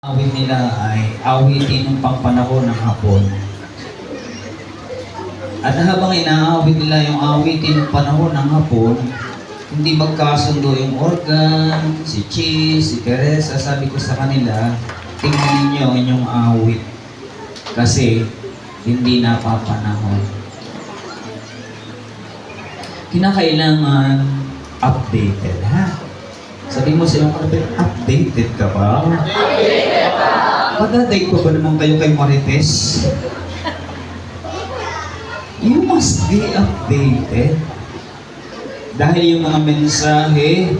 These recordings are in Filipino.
Awit nila ay awitin ng pangpanahon ng hapon. At habang inaawit nila yung awitin ng panahon ng hapon, hindi magkasundo yung organ, si Cheese, si Teresa. Sabi ko sa kanila, tingnan niyo inyong awit. Kasi hindi napapanahon. Kinakailangan updated, ha? Sabi mo sa iyong kapatid, updated ka ba? Updated ka! Padaday ko ba naman kayo kay Marites? You must be updated. Dahil yung mga mensahe,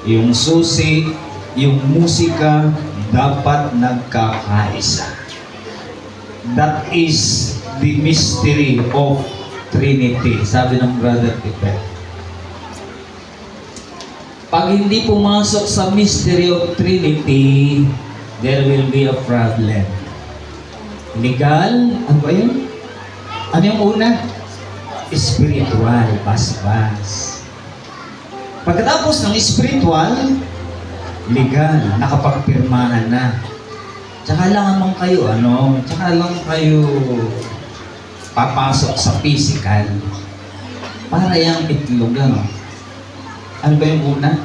yung susi, yung musika, dapat nagkakaisa. That is the mystery of Trinity. Sabi ng Brother Pepe. Pag hindi pumasok sa mystery of Trinity, there will be a problem. Legal? Ano ba yun? Ano yung una? Spiritual, bas-bas. Pagkatapos ng spiritual, legal, nakapagpirmahan na. Tsaka lang naman kayo, tsaka lang kayo papasok sa physical. Para yung itlog, Ano ba yung una?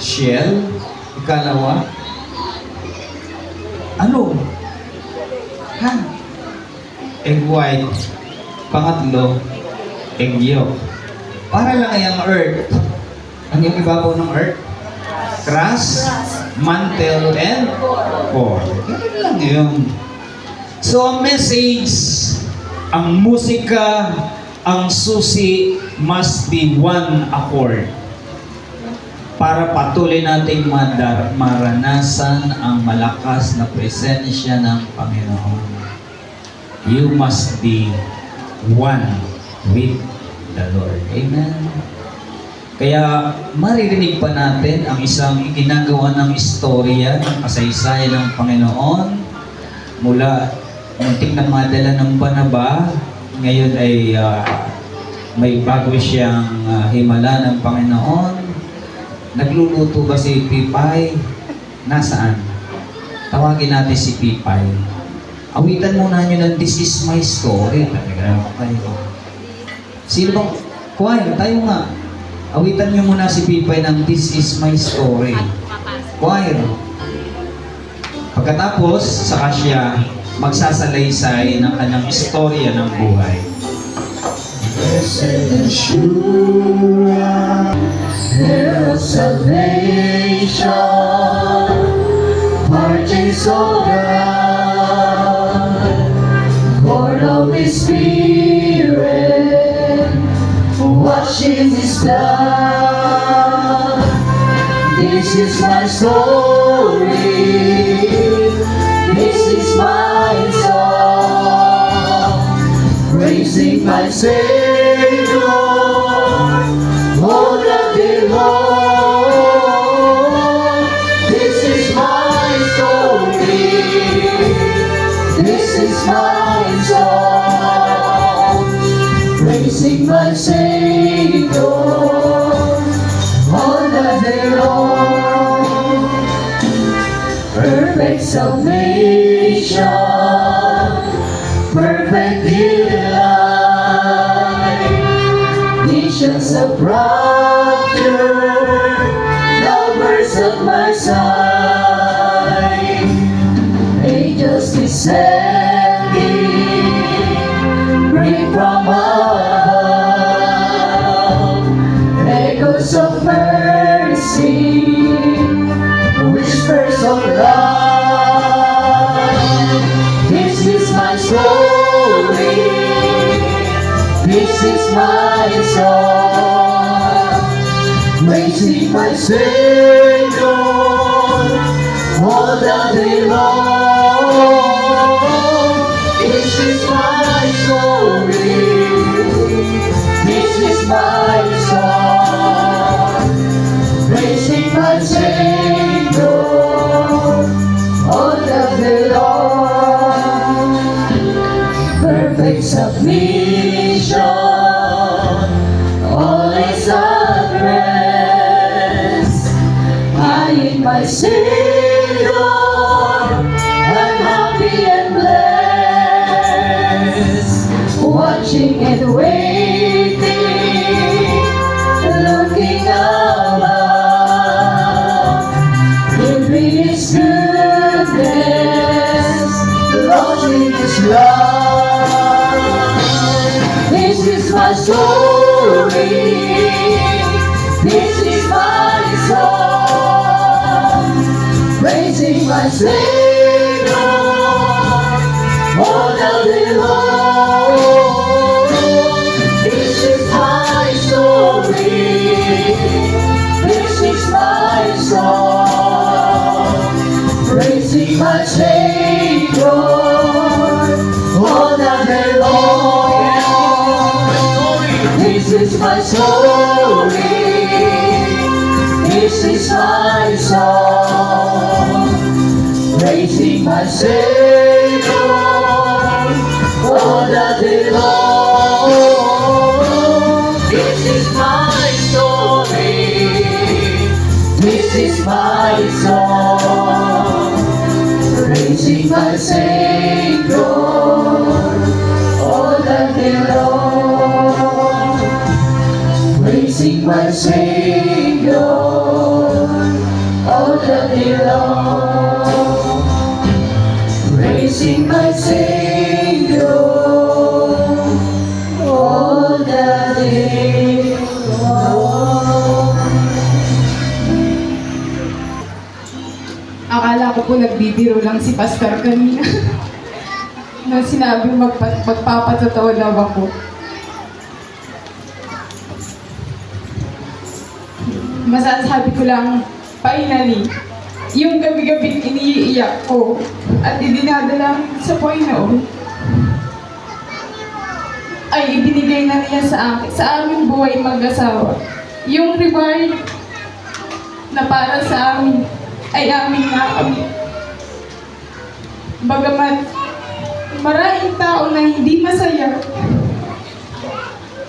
Shell? Ikalawa? Ano? Ha? Egg white. Pangatlo, egg yolk. Para lang yung earth. Ano yung ibabaw ng earth? Crust, mantle, and core. Ganun lang yun. So, ang message, ang musika, ang susi must be one accord. Para patuloy nating maranasan ang malakas na presensya ng Panginoon. You must be one with the Lord. Amen. Kaya maririnig pa natin ang isang ginagawa ng istorya ng kasaysayan ng Panginoon mula muntik na madala ng Barnaba, ngayon ay may bago siyang himala ng Panginoon. Nagluluto ba si Pipay? Nasaan? Tawagin natin si Pipay. Awitan muna nyo ng This Is My Story. Talaga kayo. Sino bang? Choir, tayo nga. Awitan nyo muna si Pipay ng This Is My Story. Choir. Pagkatapos, saka siya magsasalaysay ng kanyang istorya ng buhay. Blessed assurance, there of salvation, purchase of God, born of His Spirit, washed in His blood. This is my story, this is my song, praising my Savior all the day long. This is my story, this is my song, praising my Savior all the day long. Perfect salvation, perfect delight, nations of rapture, lovers of my side, angels descending, bring from above, echoes of mercy, whispers of love. This is my story, this is my song, praising my Savior all the day long. This is my story, this is my song, praising my Savior all the day long. Perfect submission, all is at rest. I in my Savior love. This is my story. This is my song. Praising my Savior all the day long. This is my story. This is my song. Praising my Savior all the day long. This is my story. This is my song. Praising my Savior all the day long. This is my story. This is my song. Praising my Savior all the day long. Praising my Savior all the day long. Praising my Savior all the day long. Akala ko po nagbibiro lang si Pastor kanina. Nung sinabi magpapatotoo daw ako. Masasabi ko lang, finally, yung gabi-gabi iniiyak ko at idinadala sa Panginoon ay ibinigay na niya sa akin, sa aming buhay mag-asawa. Yung reward na para sa amin ay aming nakamit. Bagamat maraming tao na hindi masaya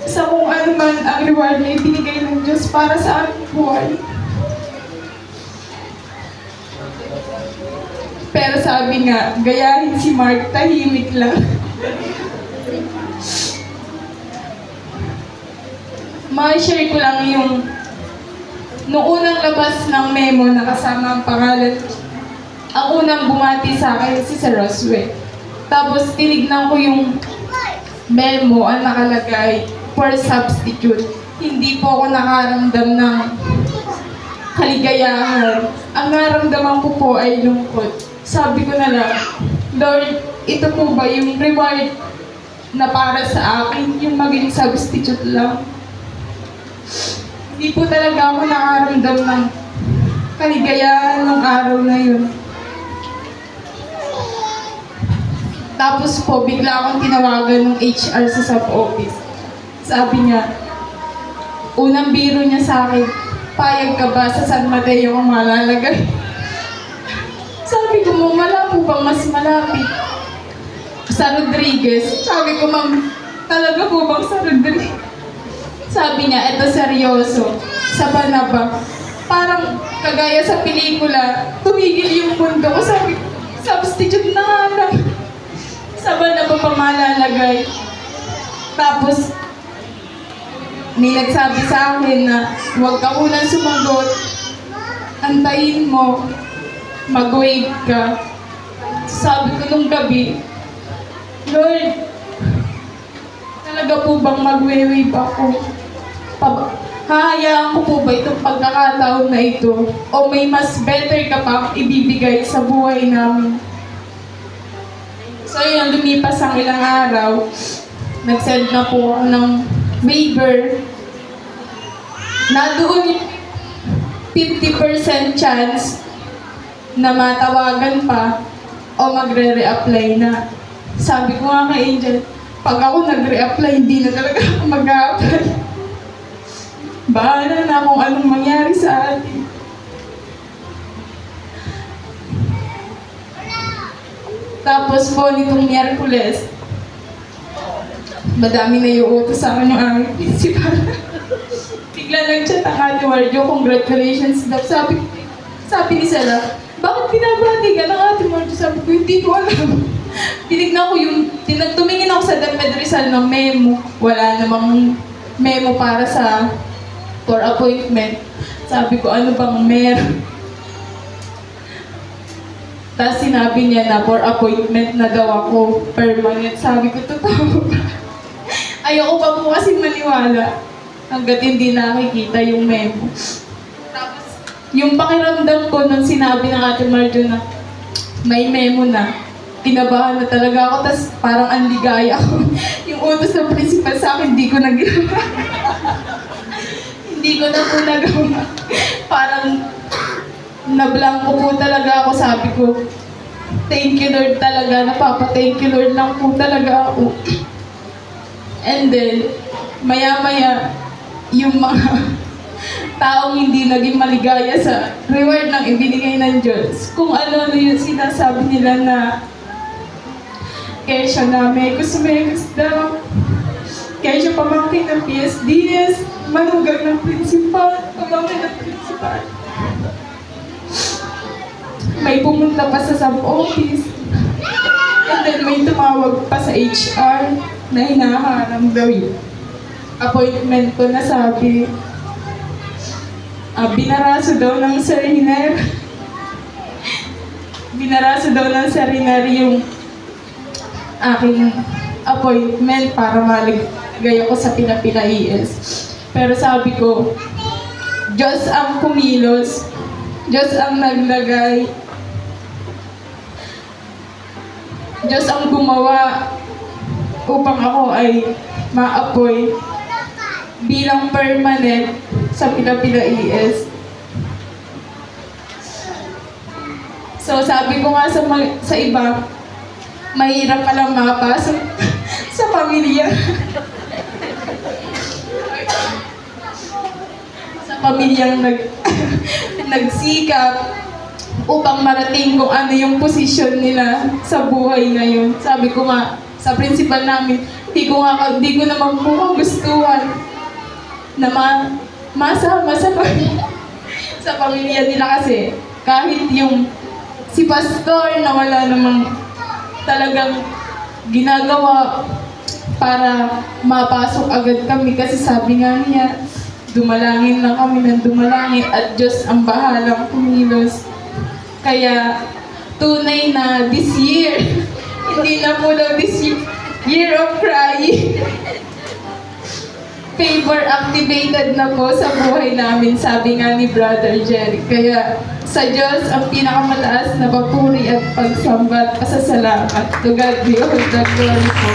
sa kung ano man ang reward na ibinigay ng Diyos para sa aming buhay. Pero sabi nga, gayahin si Mark, tahimik lang. Ma-share ko lang yung noong unang labas ng memo na kasama ang pangalan. Ang unang bumati sa akin si Sir Roswell. Tapos tinignan ko yung memo ang nakalagay for substitute. Hindi po ako nakaramdam ng kaligayahan. Ang naramdaman ko po ay lungkot. Sabi ko na lang, Lord, ito po ba yung reward na para sa akin, yung maging substitute lang? Hindi po talaga ako nakaramdam ng kaligayahan ng araw na yun. Tapos po, bigla akong tinawagan ng HR sa sub-office. Sabi niya, unang biro niya sa akin, payag ka ba sa San Mateo ang malalagay? Sabi ko, ma'am, wala po bang mas malapit? Sa Rodriguez. Sabi ko, ma'am, talaga po bang sa Rodriguez? Sabi niya, eto seryoso. Sa Banaba. Parang kagaya sa pelikula, tumigil yung mundo ko. Sabi ko, substitute na nga lang. Sa Banaba pa malalagay. Tapos, may nagsabi sa akin na huwag ka munang sumagot. Antayin mo. Mag-wait ka. Sabi ko nung gabi, Lord, talaga po bang mag-wave ako? Hahayaan ko po ba itong pagkakataon na ito? O may mas better ka pang ibibigay sa buhay namin? So yun, lumipas ang ilang araw. Nag-send na po ako ng waiver. Na doon yung 50% chance na matawagan pa o magre-reapply na. Sabi ko nga kay Angel, pag ako nag-reapply, hindi na talaga ako mag-a-apply. Bahala na kung anong mangyari sa atin. Tapos po, nitong Miyerkules, madami na iuutos sa akin yung aming principal. Bigla nag-chat ang Ate Warjo, congratulations daw. Sabi ni Sarah, bakit binabati ka ng Ate Warjo? Sabi ko, hindi ko alam. Tinignan ko yung, tumingin ako sa DepEd Rizal ng memo. Wala namang memo para sa for appointment. Sabi ko, ano bang meron? Tapos sinabi niya na for appointment na daw ako, permanent. Sabi ko, totoo ba? Ayoko pa po kasi maniwala hanggat hindi nakikita yung memo. Tapos, yung pakiramdam ko nung sinabi ng Ate Marjo na may memo na, kinabahan na talaga ako, tapos parang anligaya ako. Yung utos ng principal sa akin, hindi ko nagawa. Hindi ko na po nagawa. Parang nablangko po talaga ako, sabi ko, thank you Lord talaga, napapa-thank you Lord lang po talaga ako. And then, maya-maya, yung mga taong hindi naging maligaya sa reward ng ibinigay ng Diyos, kung ano-ano yung sinasabi nila na kaya siya na Mekos daw, kaya siya pamangkin ng PSDS, manugang ng principal, pamangkin ng principal. May pumunta pa sa sub-office. And then may tumawag pa sa HR na hinaharang daw yung appointment ko na sabi, binaraso daw ng Sariner. Binaraso daw ng Sariner yung aking appointment para maligay ako sa Pinapina-ES. Pero sabi ko, Diyos ang kumilos, Diyos ang naglagay, Diyos ang gumawa upang ako ay ma-appoint bilang permanent sa Pinapina-ES. So sabi ko nga sa iba, mahirap palang makapasok sa pamilya. Sa pamilyang nagsikap upang marating kung ano yung posisyon nila sa buhay ngayon. Sabi ko nga sa principal namin, di ko naman po kagustuhan na masama sa pamilya nila kasi kahit yung si pastor na wala namang talagang ginagawa para mapasok agad kami kasi sabi nga niya, dumalangin lang kami ng dumalangin at Diyos ang bahalang kumilos. Kaya tunay na this year, hindi na po daw this year of crying. Favor activated na po sa buhay namin, sabi nga ni Brother Jerry. Kaya sa Diyos ang pinakamataas na papuri at pagsamba at pasasalamat. To God be all the glory po.